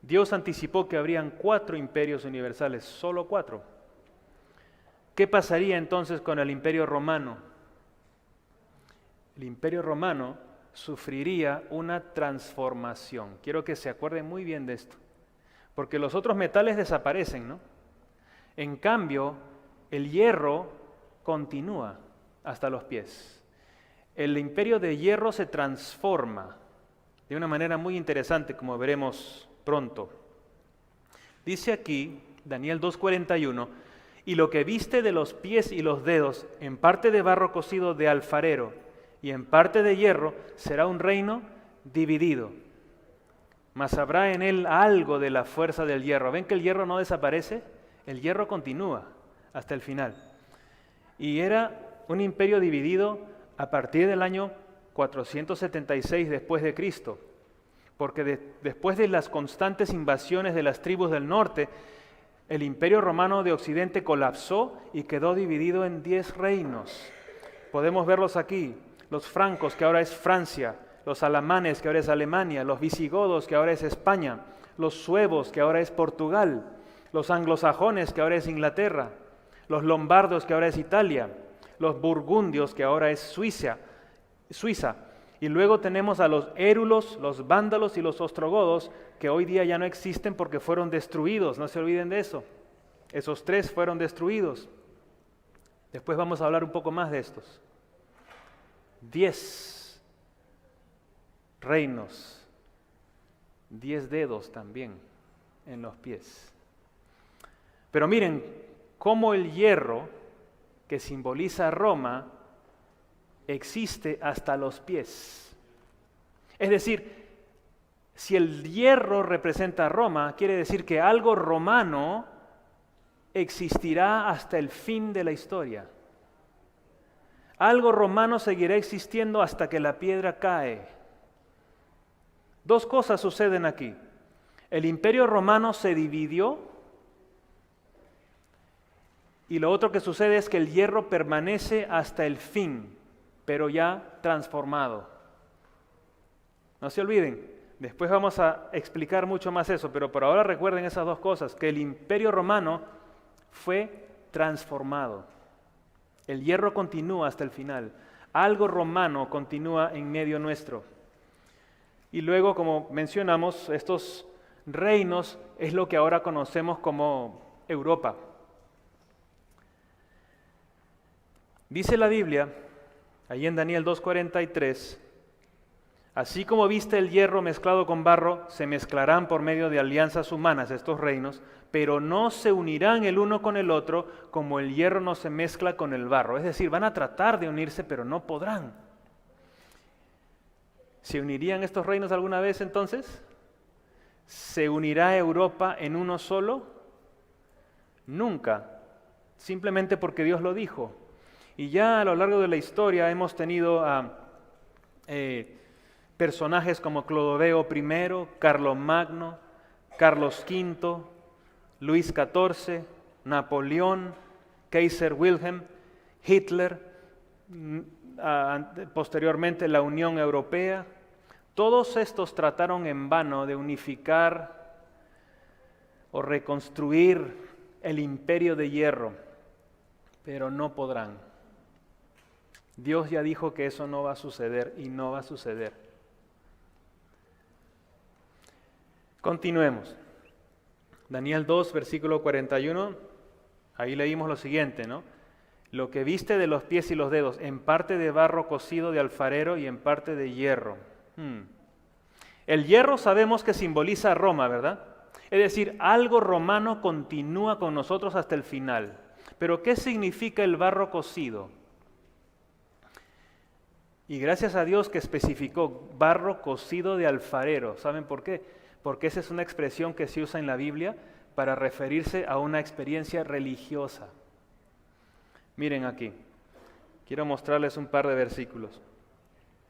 Dios anticipó que habrían 4 imperios universales, solo 4. ¿Qué pasaría entonces con el imperio romano? El imperio romano sufriría una transformación. Quiero que se acuerden muy bien de esto, porque los otros metales desaparecen, ¿no? En cambio, el hierro continúa hasta los pies. El imperio de hierro se transforma de una manera muy interesante, como veremos pronto. Dice aquí, Daniel 2:41, y lo que viste de los pies y los dedos, en parte de barro cocido de alfarero y en parte de hierro, será un reino dividido. Mas habrá en él algo de la fuerza del hierro. ¿Ven que el hierro no desaparece? El hierro continúa hasta el final. Y era un imperio dividido a partir del año 476 después de Cristo. Porque después de las constantes invasiones de las tribus del norte, el imperio romano de Occidente colapsó y quedó dividido en 10 reinos. Podemos verlos aquí, los francos, que ahora es Francia, los alamanes, que ahora es Alemania, los visigodos, que ahora es España, los suevos, que ahora es Portugal, los anglosajones, que ahora es Inglaterra, los lombardos, que ahora es Italia, los burgundios, que ahora es Suiza. Y luego tenemos a los érulos, los vándalos y los ostrogodos, que hoy día ya no existen porque fueron destruidos, no se olviden de eso. Esos 3 fueron destruidos. Después vamos a hablar un poco más de estos. 10 reinos, 10 dedos también en los pies. Pero miren cómo el hierro, que simboliza a Roma, existe hasta los pies. Es decir, si el hierro representa a Roma, quiere decir que algo romano existirá hasta el fin de la historia. Algo romano seguirá existiendo hasta que la piedra cae. 2 cosas suceden aquí. El imperio romano se dividió y lo otro que sucede es que el hierro permanece hasta el fin, pero ya transformado. No se olviden, después vamos a explicar mucho más eso, pero por ahora recuerden esas 2 cosas, que el imperio romano fue transformado. El hierro continúa hasta el final. Algo romano continúa en medio nuestro. Y luego, como mencionamos, estos reinos es lo que ahora conocemos como Europa. Dice la Biblia, ahí en Daniel 2:43, así como viste el hierro mezclado con barro, se mezclarán por medio de alianzas humanas estos reinos, pero no se unirán el uno con el otro como el hierro no se mezcla con el barro. Es decir, van a tratar de unirse, pero no podrán. ¿Se unirían estos reinos alguna vez entonces? ¿Se unirá Europa en uno solo? Nunca, simplemente porque Dios lo dijo. Y ya a lo largo de la historia hemos tenido a personajes como Clodoveo I, Carlomagno, Carlos V, Luis XIV, Napoleón, Kaiser Wilhelm, Hitler, posteriormente la Unión Europea. Todos estos trataron en vano de unificar o reconstruir el imperio de hierro, pero no podrán. Dios ya dijo que eso no va a suceder y no va a suceder. Continuemos. Daniel 2, versículo 41, ahí leímos lo siguiente, ¿no? Lo que viste de los pies y los dedos, en parte de barro cocido de alfarero y en parte de hierro. El hierro sabemos que simboliza a Roma, ¿verdad? Es decir, algo romano continúa con nosotros hasta el final. Pero ¿qué significa el barro cocido? Y gracias a Dios que especificó barro cocido de alfarero. ¿Saben por qué? Porque esa es una expresión que se usa en la Biblia para referirse a una experiencia religiosa. Miren aquí, quiero mostrarles un par de versículos.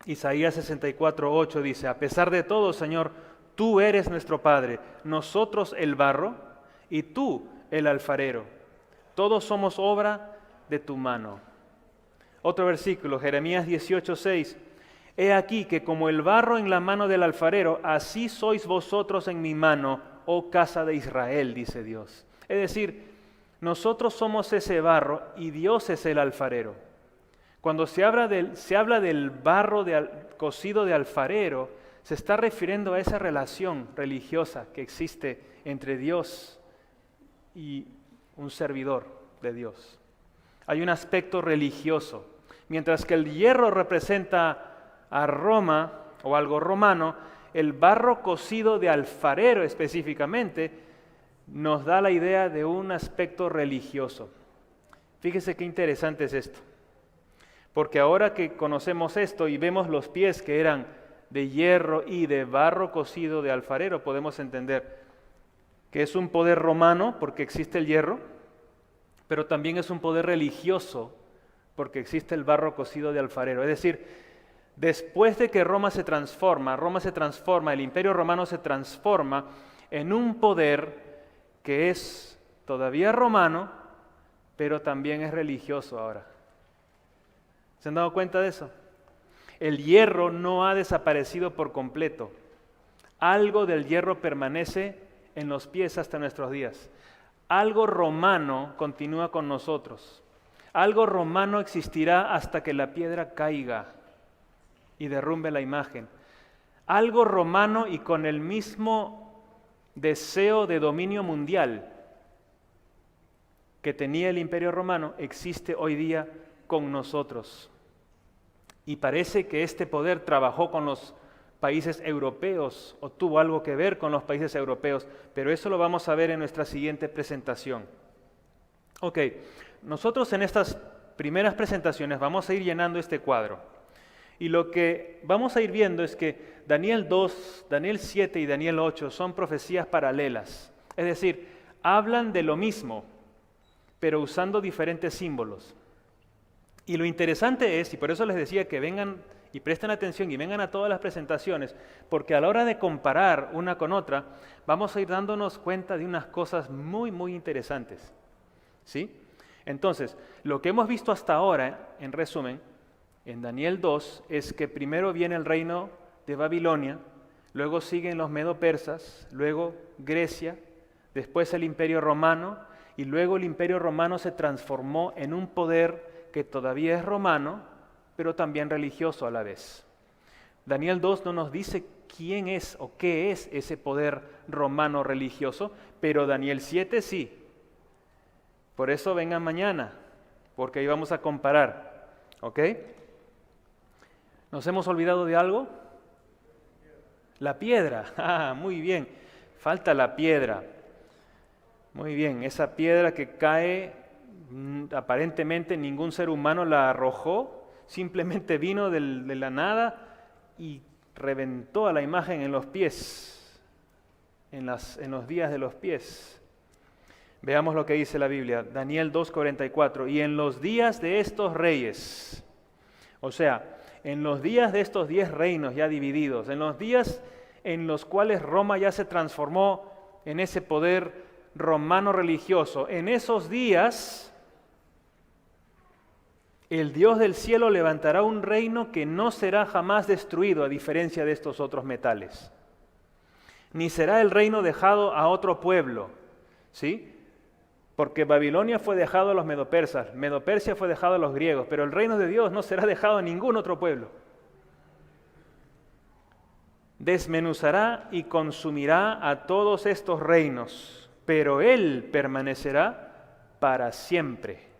Isaías 64:8 dice: a pesar de todo, Señor, tú eres nuestro Padre, nosotros el barro y tú el alfarero. Todos somos obra de tu mano. Otro versículo, Jeremías 18:6. He aquí que como el barro en la mano del alfarero, así sois vosotros en mi mano, oh casa de Israel, dice Dios. Es decir, nosotros somos ese barro y Dios es el alfarero. Cuando se habla del barro cocido de alfarero, se está refiriendo a esa relación religiosa que existe entre Dios y un servidor de Dios. Hay un aspecto religioso. Mientras que el hierro representa a Roma o algo romano, el barro cocido de alfarero específicamente nos da la idea de un aspecto religioso. Fíjese qué interesante es esto. Porque ahora que conocemos esto y vemos los pies que eran de hierro y de barro cocido de alfarero, podemos entender que es un poder romano porque existe el hierro, pero también es un poder religioso porque existe el barro cocido de alfarero. Es decir, después de que Roma se transforma, el Imperio Romano se transforma en un poder que es todavía romano, pero también es religioso ahora. ¿Se han dado cuenta de eso? El hierro no ha desaparecido por completo. Algo del hierro permanece en los pies hasta nuestros días. Algo romano continúa con nosotros. Algo romano existirá hasta que la piedra caiga y derrumbe la imagen. Algo romano y con el mismo deseo de dominio mundial que tenía el Imperio Romano existe hoy día con nosotros. Y parece que este poder trabajó con los países europeos o tuvo algo que ver con los países europeos, pero eso lo vamos a ver en nuestra siguiente presentación. Ok, nosotros en estas primeras presentaciones vamos a ir llenando este cuadro. Y lo que vamos a ir viendo es que Daniel 2, Daniel 7 y Daniel 8 son profecías paralelas. Es decir, hablan de lo mismo, pero usando diferentes símbolos. Y lo interesante es, y por eso les decía que vengan y presten atención y vengan a todas las presentaciones, porque a la hora de comparar una con otra, vamos a ir dándonos cuenta de unas cosas muy, muy interesantes. ¿Sí? Entonces, lo que hemos visto hasta ahora, en resumen, en Daniel 2, es que primero viene el reino de Babilonia, luego siguen los medo-persas, luego Grecia, después el Imperio Romano, y luego el Imperio Romano se transformó en un poder que todavía es romano, pero también religioso a la vez. Daniel 2 no nos dice quién es o qué es ese poder romano religioso, pero Daniel 7 sí. Por eso vengan mañana, porque ahí vamos a comparar. ¿Ok? ¿Nos hemos olvidado de algo? La piedra. Ah, muy bien. Falta la piedra. Muy bien, esa piedra que cae, aparentemente ningún ser humano la arrojó, simplemente vino de la nada y reventó a la imagen en los pies, en los días de los pies. Veamos lo que dice la Biblia, Daniel 2:44, y en los días de estos reyes, o sea, en los días de estos 10 reinos ya divididos, en los días en los cuales Roma ya se transformó en ese poder romano religioso, en esos días el Dios del cielo levantará un reino que no será jamás destruido, a diferencia de estos otros metales. Ni será el reino dejado a otro pueblo, ¿sí? Porque Babilonia fue dejado a los medopersas, Medopersia fue dejado a los griegos, pero el reino de Dios no será dejado a ningún otro pueblo. Desmenuzará y consumirá a todos estos reinos, pero Él permanecerá para siempre.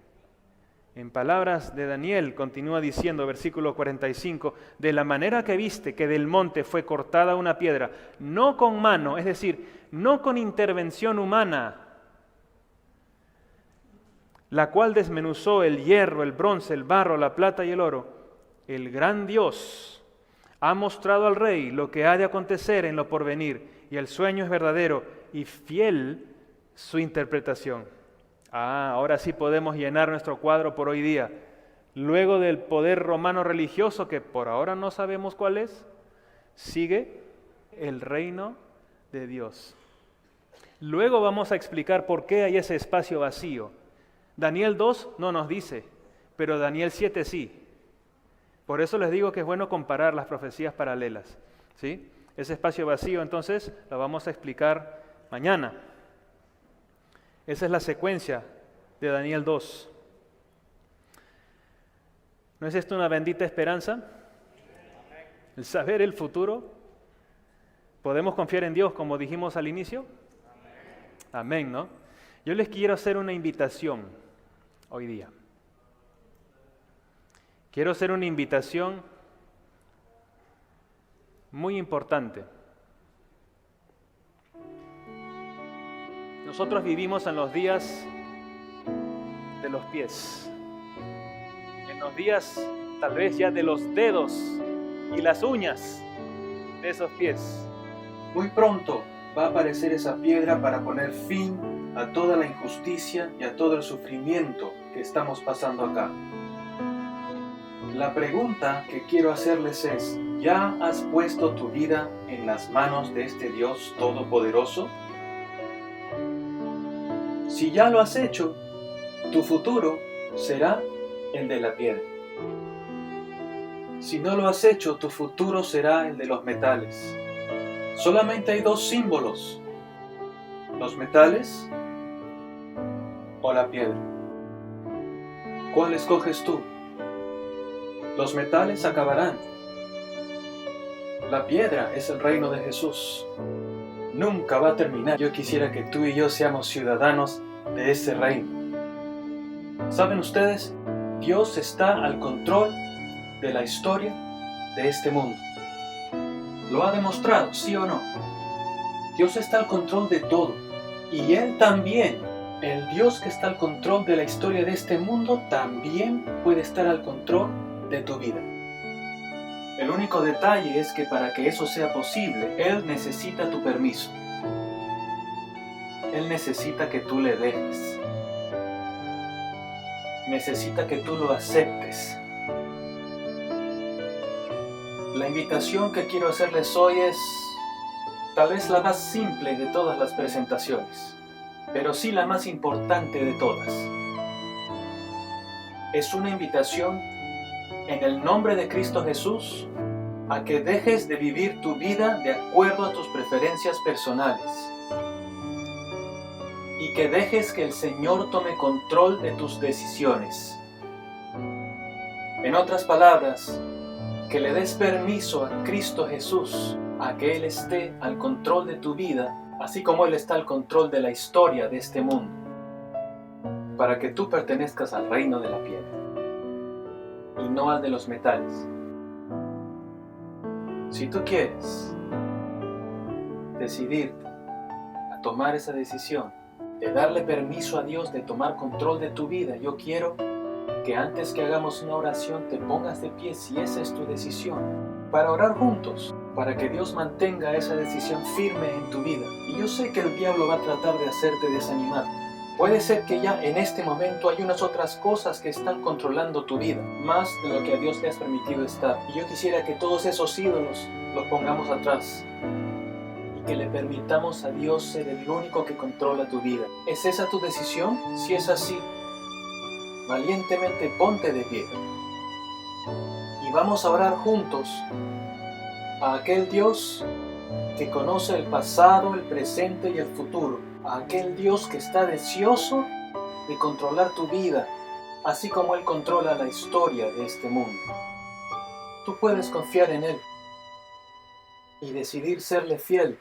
En palabras de Daniel, continúa diciendo, versículo 45, de la manera que viste que del monte fue cortada una piedra, no con mano, es decir, no con intervención humana, la cual desmenuzó el hierro, el bronce, el barro, la plata y el oro, el gran Dios ha mostrado al rey lo que ha de acontecer en lo porvenir, y el sueño es verdadero y fiel su interpretación. Ahora sí podemos llenar nuestro cuadro por hoy día. Luego del poder romano religioso, que por ahora no sabemos cuál es, sigue el reino de Dios. Luego vamos a explicar por qué hay ese espacio vacío. Daniel 2 no nos dice, pero Daniel 7 sí. Por eso les digo que es bueno comparar las profecías paralelas, ¿sí? Ese espacio vacío, entonces, lo vamos a explicar mañana. Esa es la secuencia de Daniel 2. ¿No es esto una bendita esperanza? El saber el futuro. ¿Podemos confiar en Dios como dijimos al inicio? Amén, ¿no? Yo les quiero hacer una invitación hoy día. Quiero hacer una invitación muy importante. Nosotros vivimos en los días de los pies. En los días tal vez ya de los dedos y las uñas de esos pies. Muy pronto va a aparecer esa piedra para poner fin a toda la injusticia y a todo el sufrimiento que estamos pasando acá. La pregunta que quiero hacerles es, ¿ya has puesto tu vida en las manos de este Dios Todopoderoso? Si ya lo has hecho, tu futuro será el de la piedra. Si no lo has hecho, tu futuro será el de los metales. Solamente hay dos símbolos, los metales o la piedra. ¿Cuál escoges tú? Los metales acabarán. La piedra es el reino de Jesús. Nunca va a terminar. Yo quisiera que tú y yo seamos ciudadanos de ese reino. ¿Saben ustedes? Dios está al control de la historia de este mundo. ¿Lo ha demostrado, sí o no? Dios está al control de todo. Y Él también, el Dios que está al control de la historia de este mundo, también puede estar al control de tu vida. El único detalle es que para que eso sea posible, Él necesita tu permiso. Él necesita que tú le dejes. Necesita que tú lo aceptes. La invitación que quiero hacerles hoy es tal vez la más simple de todas las presentaciones, pero sí la más importante de todas. Es una invitación en el nombre de Cristo Jesús a que dejes de vivir tu vida de acuerdo a tus preferencias personales y que dejes que el Señor tome control de tus decisiones. En otras palabras, que le des permiso a Cristo Jesús a que Él esté al control de tu vida, así como Él está al control de la historia de este mundo, para que tú pertenezcas al reino de la piedra y no al de los metales. Si tú quieres decidirte a tomar esa decisión de darle permiso a Dios de tomar control de tu vida, yo quiero que antes que hagamos una oración te pongas de pie si esa es tu decisión, para orar juntos, para que Dios mantenga esa decisión firme en tu vida. Y yo sé que el diablo va a tratar de hacerte desanimar. Puede ser que ya en este momento hay unas otras cosas que están controlando tu vida, más de lo que a Dios le has permitido estar. Y yo quisiera que todos esos ídolos los pongamos atrás y que le permitamos a Dios ser el único que controla tu vida. ¿Es esa tu decisión? Si es así, valientemente ponte de pie y vamos a orar juntos a aquel Dios que conoce el pasado, el presente y el futuro, a aquel Dios que está deseoso de controlar tu vida, así como Él controla la historia de este mundo. Tú puedes confiar en Él y decidir serle fiel,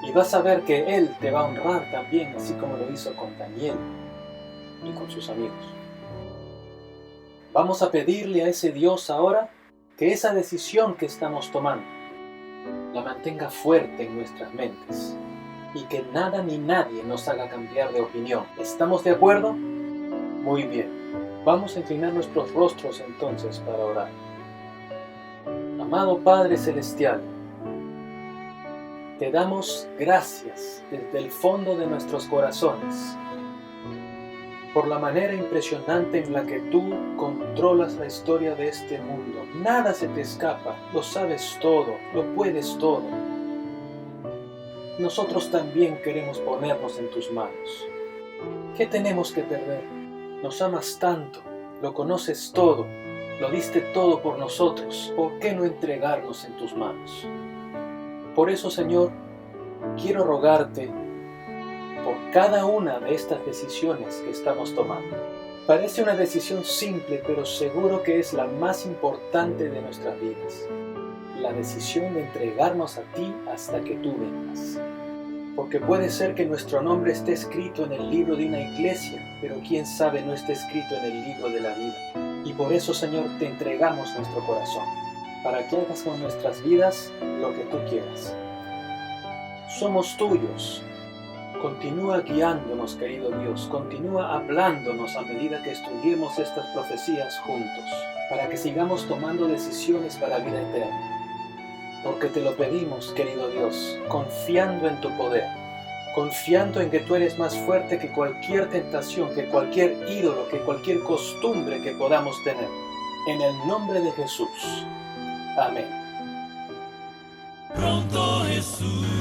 y vas a ver que Él te va a honrar también, así como lo hizo con Daniel y con sus amigos. Vamos a pedirle a ese Dios ahora que esa decisión que estamos tomando la mantenga fuerte en nuestras mentes y que nada ni nadie nos haga cambiar de opinión. ¿Estamos de acuerdo? Muy bien. Vamos a inclinar nuestros rostros entonces para orar. Amado Padre Celestial, te damos gracias desde el fondo de nuestros corazones por la manera impresionante en la que tú controlas la historia de este mundo. Nada se te escapa, lo sabes todo, lo puedes todo. Nosotros también queremos ponernos en tus manos. ¿Qué tenemos que perder? Nos amas tanto, lo conoces todo, lo diste todo por nosotros. ¿Por qué no entregarnos en tus manos? Por eso, Señor, quiero rogarte por cada una de estas decisiones que estamos tomando. Parece una decisión simple, pero seguro que es la más importante de nuestras vidas. La decisión de entregarnos a ti hasta que tú vengas. Porque puede ser que nuestro nombre esté escrito en el libro de una iglesia, pero quién sabe no esté escrito en el libro de la vida. Y por eso, Señor, te entregamos nuestro corazón, para que hagas con nuestras vidas lo que tú quieras. Somos tuyos. Continúa guiándonos, querido Dios. Continúa hablándonos a medida que estudiemos estas profecías juntos, para que sigamos tomando decisiones para la vida eterna. Porque te lo pedimos, querido Dios, confiando en tu poder, confiando en que tú eres más fuerte que cualquier tentación, que cualquier ídolo, que cualquier costumbre que podamos tener. En el nombre de Jesús. Amén. Pronto Jesús